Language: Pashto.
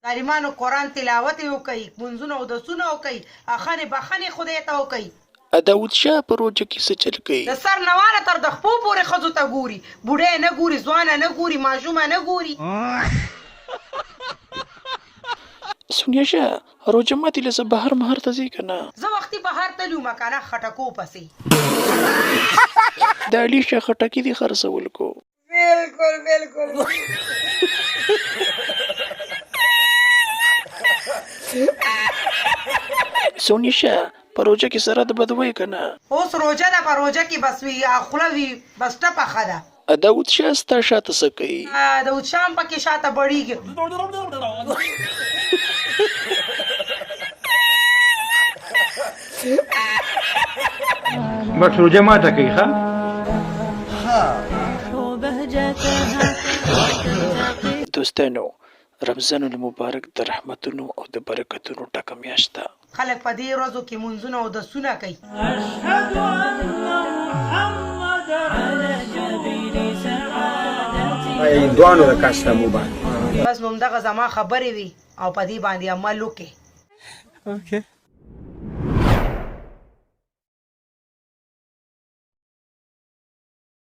ظالمانو قرآن تلاوت وکړي، منځونه اودسونه وکړي، اخنې بخنې خدای ته وکړي. داود شاه په روژه کې څه چل کوي؟ د سر نواله تر د خپو پورې ښځو ته ګوري، بوډۍ نه ګوري، ځوانه نه ګوري، ماشومه نه ګوري. سونیا شاه روژه ماتي له بهر مهر ته ځي که نه؟ زه وختي بهر تلو مکانه خټکو پسې. د علي شاه خټکي دې خرڅول کو؟ بالکل بالکل. سونیا شاه په روژه کې سره د بدوي که نه؟ اوس روژه ده، په روژه کې بس وي خوله وي بس ټپه ښه ده. داود شاه ستا شاته څه کوي؟ داود شاه هم پکې شاته بړېږي. بس روژه ماته کوي ښه؟ دوستانو رمضان المبارک د رحمتونو او د برکتونو ټاکه میاشت ده. خلک په دې ورځو کې منځونه اودسونه کوي. هندوانو د کاسته مبارک. بس همدغه زما خبرې وي او په دې باندې عمل وکړي.